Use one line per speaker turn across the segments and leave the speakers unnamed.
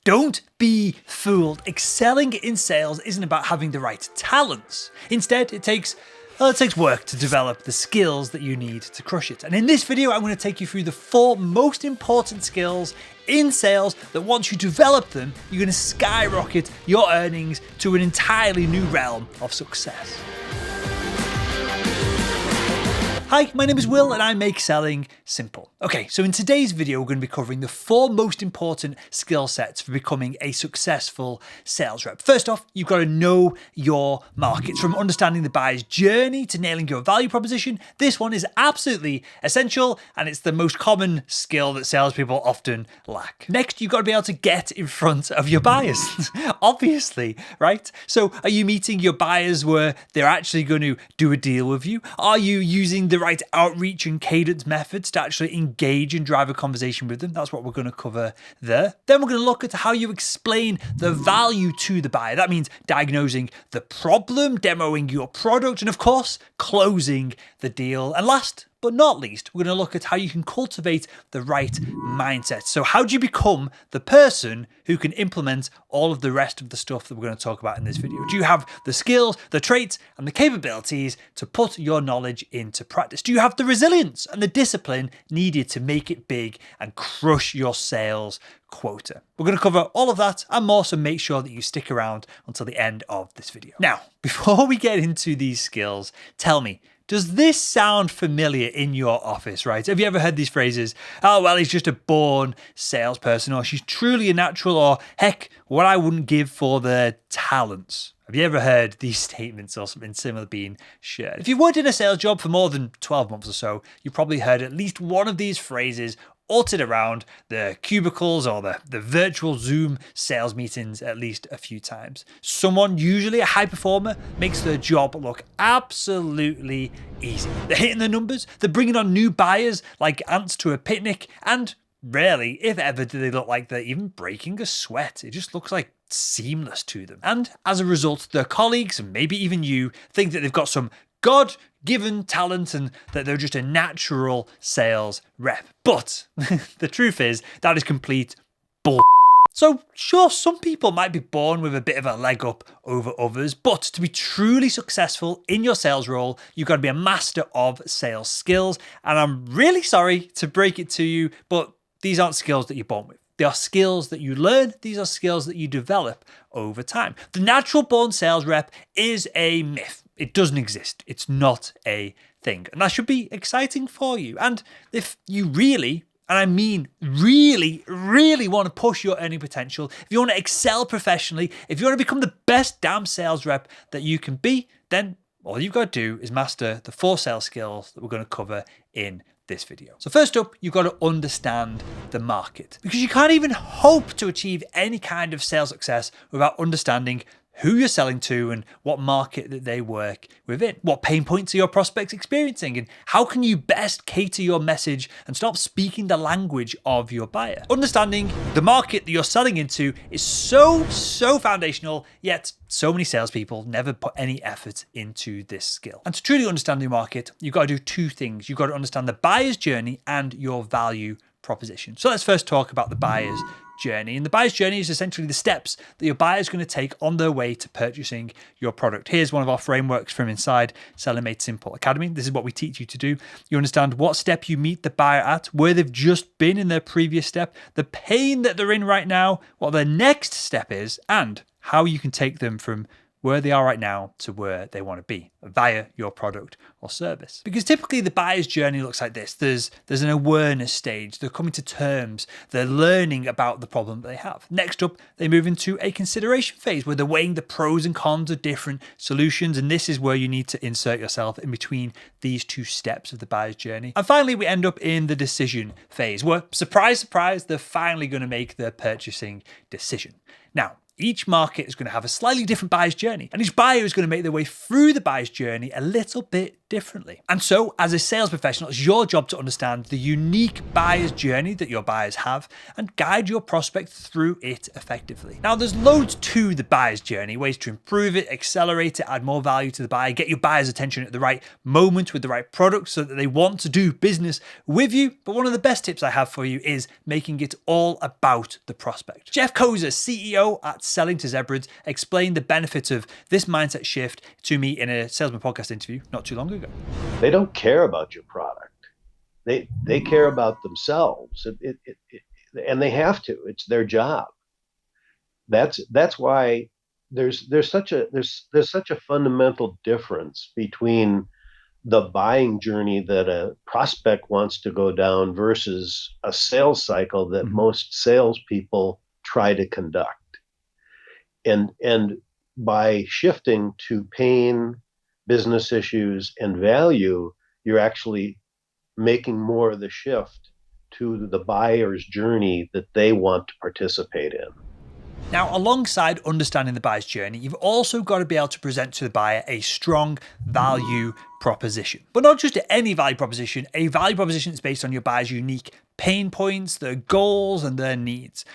Don't be fooled. Excelling in sales isn't about having the right talents. Instead, it takes work to develop the skills that you need to crush it. And in this video, I'm going to take you through the 4 most important skills in sales that once you develop them, you're going to skyrocket your earnings to an entirely new realm of success. Hi, my name is Will and I make selling simple. Okay, so in today's video, we're going to be covering the 4 most important skill sets for becoming a successful sales rep. First off, you've got to know your markets. From understanding the buyer's journey to nailing your value proposition, this one is absolutely essential and it's the most common skill that salespeople often lack. Next, you've got to be able to get in front of your buyers, obviously, right? So are you meeting your buyers where they're actually going to do a deal with you? Are you using the right outreach and cadence methods to actually engage and drive a conversation with them? That's what we're going to cover there. Then we're going to look at how you explain the value to the buyer. That means diagnosing the problem, demoing your product, and of course, closing the deal. And last but not least, we're going to look at how you can cultivate the right mindset. So how do you become the person who can implement all of the rest of the stuff that we're going to talk about in this video? Do you have the skills, the traits, and the capabilities to put your knowledge into practice? Do you have the resilience and the discipline needed to make it big and crush your sales quota? We're going to cover all of that and more, so make sure that you stick around until the end of this video. Now, before we get into these skills, tell me, does this sound familiar in your office, right? Have you ever heard these phrases? Oh, well, he's just a born salesperson, or she's truly a natural, or heck, what I wouldn't give for their talents. Have you ever heard these statements or something similar being shared? If you've worked in a sales job for more than 12 months or so, you've probably heard at least one of these phrases uttered around the cubicles or the virtual Zoom sales meetings at least a few times. Someone, usually a high performer, makes their job look absolutely easy. They're hitting the numbers, they're bringing on new buyers like ants to a picnic, and rarely, if ever, do they look like they're even breaking a sweat. It just looks like seamless to them. And as a result, their colleagues, and maybe even you, think that they've got some God-given talent and that they're just a natural sales rep. But the truth is that is complete bull. So sure, some people might be born with a bit of a leg up over others, but to be truly successful in your sales role, you've got to be a master of sales skills. And I'm really sorry to break it to you, but these aren't skills that you're born with. They are skills that you learn. These are skills that you develop over time. The natural born sales rep is a myth. It doesn't exist. It's not a thing. And that should be exciting for you. And if you really, and I mean really, really want to push your earning potential, if you want to excel professionally, if you want to become the best damn sales rep that you can be, then all you've got to do is master the 4 sales skills that we're going to cover in this video. So first up, you've got to understand the market, because you can't even hope to achieve any kind of sales success without understanding who you're selling to and what market that they work within. What pain points are your prospects experiencing, and how can you best cater your message and stop speaking the language of your buyer? Understanding the market that you're selling into is so foundational, yet so many salespeople never put any effort into this skill. And to truly understand the market, you've got to do 2 things. You've got to understand the buyer's journey and your value proposition. So let's first talk about the buyer's journey. And the buyer's journey is essentially the steps that your buyer is going to take on their way to purchasing your product. Here's one of our frameworks from inside Selling Made Simple Academy. This is what we teach you to do. You understand what step you meet the buyer at, where they've just been in their previous step, the pain that they're in right now, what their next step is, and how you can take them from where they are right now to where they want to be via your product or service. Because typically the buyer's journey looks like this. There's an awareness stage. They're coming to terms. They're learning about the problem that they have. Next up, they move into a consideration phase where they're weighing the pros and cons of different solutions. And this is where you need to insert yourself in between these 2 steps of the buyer's journey. And finally, we end up in the decision phase where, surprise, surprise, they're finally going to make their purchasing decision. Now, each market is going to have a slightly different buyer's journey, and each buyer is going to make their way through the buyer's journey a little bit differently. And so as a sales professional, it's your job to understand the unique buyer's journey that your buyers have and guide your prospect through it effectively. Now, there's loads to the buyer's journey, ways to improve it, accelerate it, add more value to the buyer, get your buyer's attention at the right moment with the right product so that they want to do business with you. But one of the best tips I have for you is making it all about the prospect. Jeff Kozer, CEO at Selling to Zebras, explained the benefits of this mindset shift to me in a Salesman podcast interview not too long ago.
They don't care about your product. They care about themselves. And they have to. It's their job. That's why there's such a fundamental difference between the buying journey that a prospect wants to go down versus a sales cycle that most salespeople try to conduct. And by shifting to pain, business issues, and value, you're actually making more of the shift to the buyer's journey that they want to participate in.
Now, alongside understanding the buyer's journey, you've also got to be able to present to the buyer a strong value proposition. But not just any value proposition, a value proposition that's based on your buyer's unique pain points, their goals, and their needs.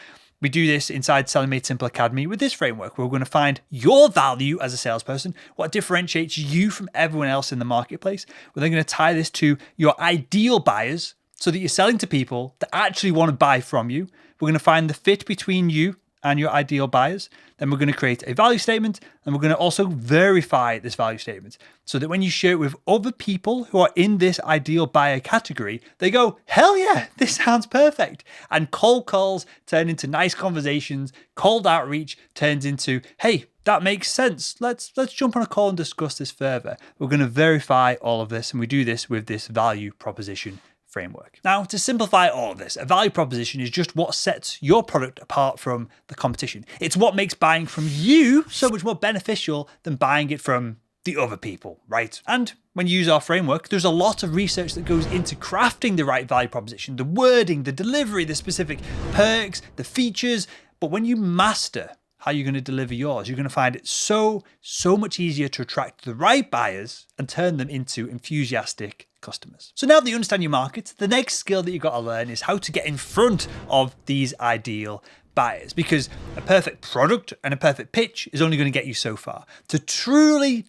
We do this inside Selling Made Simple Academy with this framework. We're going to find your value as a salesperson, what differentiates you from everyone else in the marketplace. We're then going to tie this to your ideal buyers so that you're selling to people that actually want to buy from you. We're going to find the fit between you and your ideal buyers. Then we're going to create a value statement, and we're going to also verify this value statement so that when you share it with other people who are in this ideal buyer category, they go, hell yeah, this sounds perfect. And cold calls turn into nice conversations. Cold outreach turns into, hey, that makes sense. Let's jump on a call and discuss this further. We're going to verify all of this, and we do this with this value proposition framework. Now, to simplify all of this, a value proposition is just what sets your product apart from the competition. It's what makes buying from you so much more beneficial than buying it from the other people, right? And when you use our framework, there's a lot of research that goes into crafting the right value proposition, the wording, the delivery, the specific perks, the features. But when you master how you're going to deliver yours, you're going to find it so much easier to attract the right buyers and turn them into enthusiastic customers. So now that you understand your market, the next skill that you've got to learn is how to get in front of these ideal buyers, because a perfect product and a perfect pitch is only going to get you so far. To truly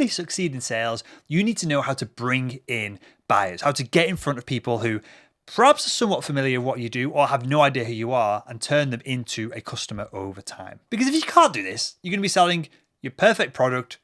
succeed in sales, you need to know how to bring in buyers, how to get in front of people who perhaps are somewhat familiar with what you do or have no idea who you are, and turn them into a customer over time. Because if you can't do this, you're going to be selling your perfect product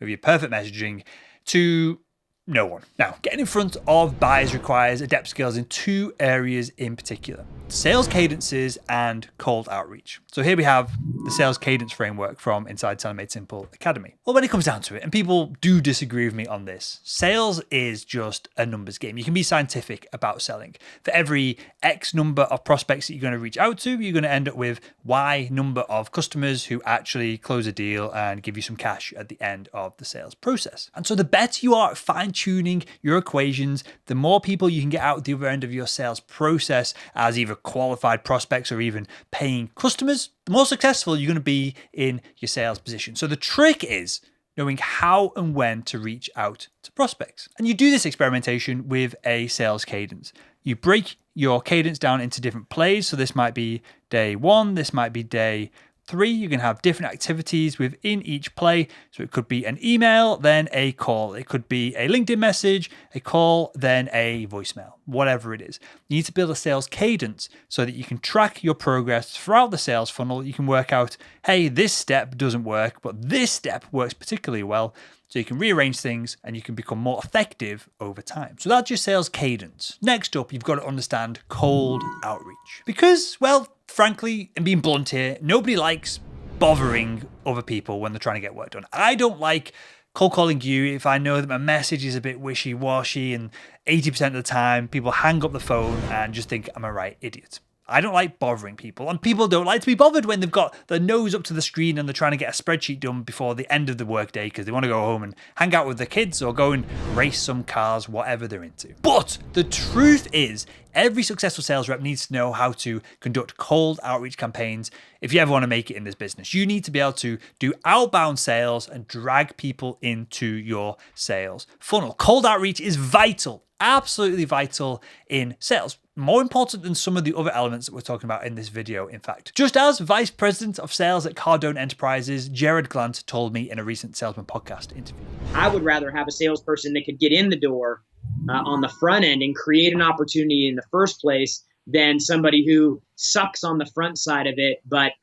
with your perfect messaging to no one. Now, getting in front of buyers requires adept skills in two areas in particular: sales cadences and cold outreach. So here we have the sales cadence framework from inside Selling Made Simple Academy. Well, when it comes down to it, and people do disagree with me on this, sales is just a numbers game. You can be scientific about selling. For every X number of prospects that you're going to reach out to, you're going to end up with Y number of customers who actually close a deal and give you some cash at the end of the sales process. And so the better you are at fine-tuning your equations, the more people you can get out the other end of your sales process as either qualified prospects or even paying customers, the more successful you're going to be in your sales position. So the trick is knowing how and when to reach out to prospects. And you do this experimentation with a sales cadence. You break your cadence down into different plays. So this might be day 1, this might be day 3. You can have different activities within each play. So it could be an email, then a call. It could be a LinkedIn message, a call, then a voicemail, whatever it is. You need to build a sales cadence so that you can track your progress throughout the sales funnel. You can work out, hey, this step doesn't work, but this step works particularly well. So you can rearrange things and you can become more effective over time. So that's your sales cadence. Next up, you've got to understand cold outreach. Because, well, frankly, and being blunt here, nobody likes bothering other people when they're trying to get work done. I don't like cold calling you if I know that my message is a bit wishy-washy, and 80% of the time people hang up the phone and just think I'm a right idiot. I don't like bothering people, and people don't like to be bothered when they've got their nose up to the screen and they're trying to get a spreadsheet done before the end of the workday because they want to go home and hang out with their kids or go and race some cars, whatever they're into. But the truth is, every successful sales rep needs to know how to conduct cold outreach campaigns. If you ever want to make it in this business, you need to be able to do outbound sales and drag people into your sales funnel. Cold outreach is vital, absolutely vital in sales. More important than some of the other elements that we're talking about in this video, in fact. Just as Vice President of Sales at Cardone Enterprises, Jared Glant, told me in a recent Salesman podcast interview.
I would rather have a salesperson that could get in the door on the front end and create an opportunity in the first place than somebody who sucks on the front side of it, but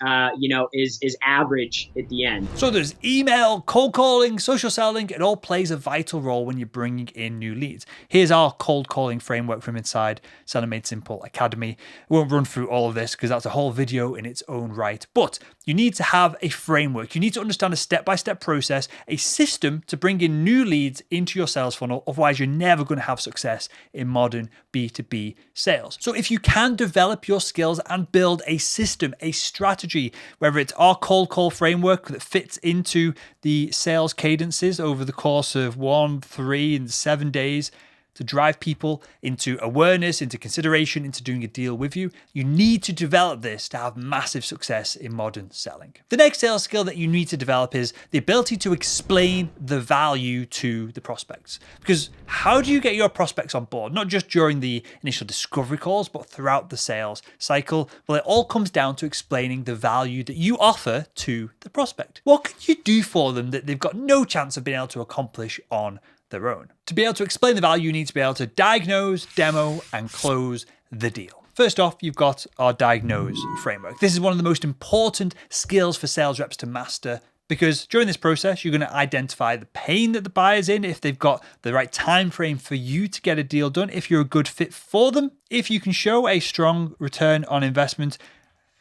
is average at the end.
So there's email, cold calling, social selling. It all plays a vital role when you're bringing in new leads. Here's our cold calling framework from inside Selling Made Simple Academy. We won't run through all of this because that's a whole video in its own right, but you need to have a framework. You need to understand a step-by-step process, a system to bring in new leads into your sales funnel. Otherwise, you're never going to have success in modern B2B sales. So if you can develop your skills and build a system, a strategy, whether it's our cold call framework that fits into the sales cadences over the course of 1, 3, and 7 days to drive people into awareness, into consideration, into doing a deal with you. You need to develop this to have massive success in modern selling. The next sales skill that you need to develop is the ability to explain the value to the prospects. Because how do you get your prospects on board? Not just during the initial discovery calls, but throughout the sales cycle. Well, it all comes down to explaining the value that you offer to the prospect. What can you do for them that they've got no chance of being able to accomplish on their own? To be able to explain the value, you need to be able to diagnose, demo, and close the deal. First off, you've got our diagnose framework. This is one of the most important skills for sales reps to master because during this process, you're going to identify the pain that the buyer's in, if they've got the right time frame for you to get a deal done, if you're a good fit for them, if you can show a strong return on investment,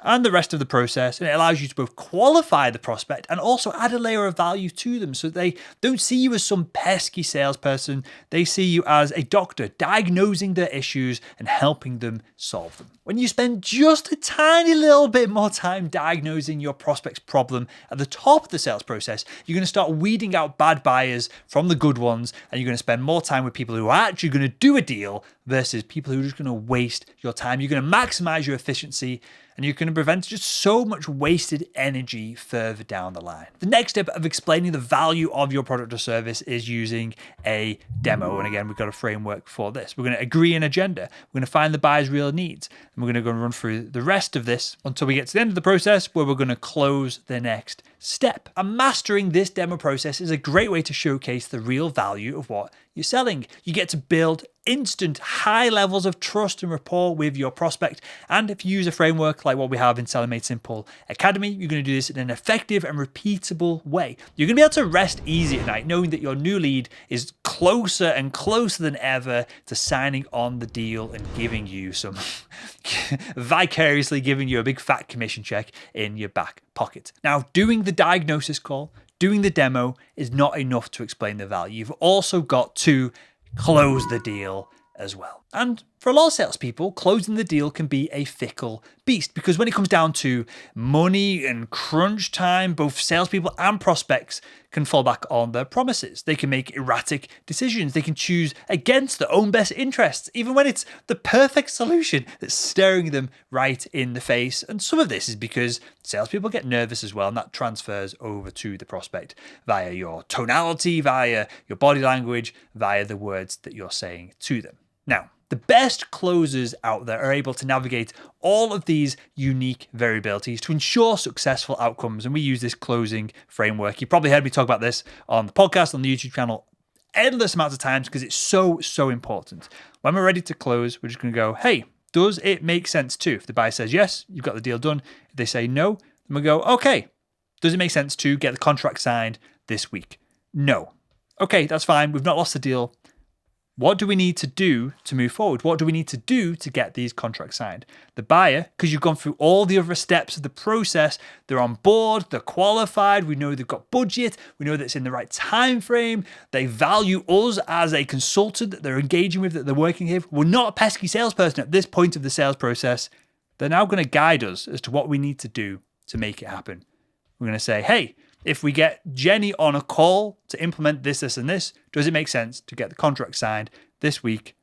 and the rest of the process. And it allows you to both qualify the prospect and also add a layer of value to them so they don't see you as some pesky salesperson. They see you as a doctor diagnosing their issues and helping them solve them. When you spend just a tiny little bit more time diagnosing your prospect's problem at the top of the sales process, you're going to start weeding out bad buyers from the good ones, and you're going to spend more time with people who are actually going to do a deal versus people who are just going to waste your time. You're going to maximize your efficiency, and you can prevent just so much wasted energy further down the line. The next step of explaining the value of your product or service is using a demo. And again, we've got a framework for this. We're going to agree an agenda. We're going to find the buyer's real needs. And we're going to go and run through the rest of this until we get to the end of the process where we're going to close the next step. And mastering this demo process is a great way to showcase the real value of what you're selling. You get to build instant high levels of trust and rapport with your prospect. And if you use a framework like what we have in Selling Made Simple Academy, you're going to do this in an effective and repeatable way. You're going to be able to rest easy at night knowing that your new lead is closer and closer than ever to signing on the deal and giving you some vicariously giving you a big fat commission check in your back pocket. Now, doing the diagnosis call, doing the demo is not enough to explain the value. You've also got to close the deal as well. And for a lot of salespeople, closing the deal can be a fickle beast because when it comes down to money and crunch time, both salespeople and prospects can fall back on their promises. They can make erratic decisions. They can choose against their own best interests, even when it's the perfect solution that's staring them right in the face. And some of this is because salespeople get nervous as well, and that transfers over to the prospect via your tonality, via your body language, via the words that you're saying to them. Now, the best closers out there are able to navigate all of these unique variabilities to ensure successful outcomes. And we use this closing framework. You probably heard me talk about this on the podcast, on the YouTube channel, endless amounts of times because it's so important. When we're ready to close, we're just going to go, hey, does it make sense to? If the buyer says yes, you've got the deal done. If they say no, then we go, okay, does it make sense to get the contract signed this week? No. Okay, that's fine. We've not lost the deal. What do we need to do to move forward? What do we need to do to get these contracts signed? The buyer, because you've gone through all the other steps of the process, they're on board, they're qualified, we know they've got budget, we know that it's in the right time frame, they value us as a consultant that they're engaging with, that they're working with. We're not a pesky salesperson at this point of the sales process. they're now going to guide us as to what we need to do to make it happen. We're going to say, hey, if we get Jenny on a call to implement this, this, and this, does it make sense to get the contract signed this week?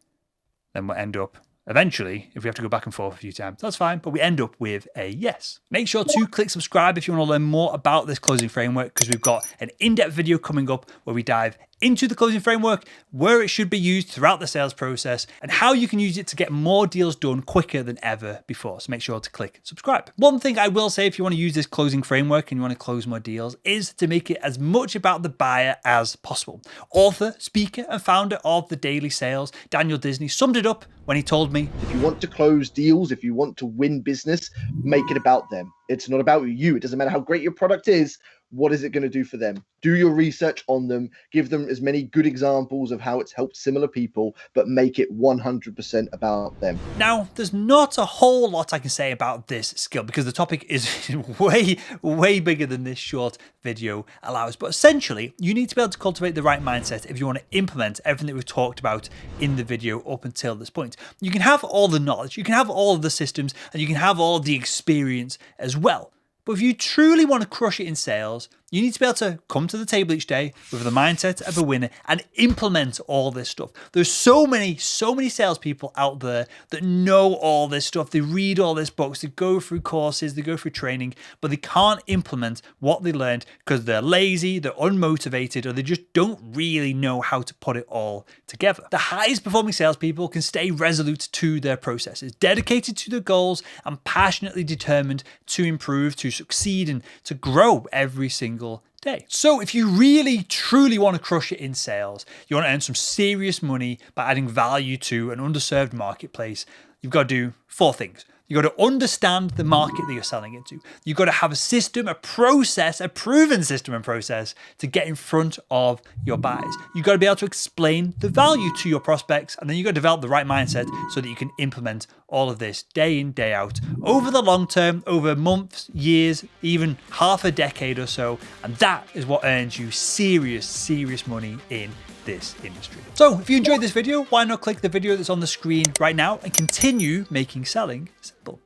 Then we'll end up, eventually, if we have to go back and forth a few times, that's fine, but we end up with a yes. Make sure to click subscribe if you want to learn more about this closing framework, because we've got an in-depth video coming up where we dive into the closing framework, where it should be used throughout the sales process, and how you can use it to get more deals done quicker than ever before. So make sure to click subscribe. One thing I will say, if you want to use this closing framework and you want to close more deals, is to make it as much about the buyer as possible. Author, speaker, and founder of The Daily Sales, Daniel Disney, summed it up when he told me,
if you want to close deals, if you want to win business, make it about them. It's not about you. It doesn't matter how great your product is. What is it going to do for them? Do your research on them, give them as many good examples of how it's helped similar people, but make it 100% about them.
Now, there's not a whole lot I can say about this skill because the topic is way bigger than this short video allows. But essentially, you need to be able to cultivate the right mindset if you want to implement everything that we've talked about in the video up until this point. You can have all the knowledge, you can have all of the systems, and you can have all the experience as well. But if you truly want to crush it in sales, you need to be able to come to the table each day with the mindset of a winner and implement all this stuff. There's so many salespeople out there that know all this stuff. They read all these books, they go through courses, they go through training, but they can't implement what they learned because they're lazy, they're unmotivated, or they just don't really know how to put it all together. The highest performing salespeople can stay resolute to their processes, dedicated to their goals, and passionately determined to improve, to succeed, and to grow every single day. So if you really truly want to crush it in sales, you want to earn some serious money by adding value to an underserved marketplace, you've got to do 4 things. You've got to understand the market that you're selling into. You've got to have a system, a process, a proven system and process to get in front of your buyers. You've got to be able to explain the value to your prospects, and then you've got to develop the right mindset so that you can implement all of this day in, day out, over the long term, over months, years, even half a decade or so. And that is what earns you serious money in this industry. So if you enjoyed this video, why not click the video that's on the screen right now and continue making selling simple.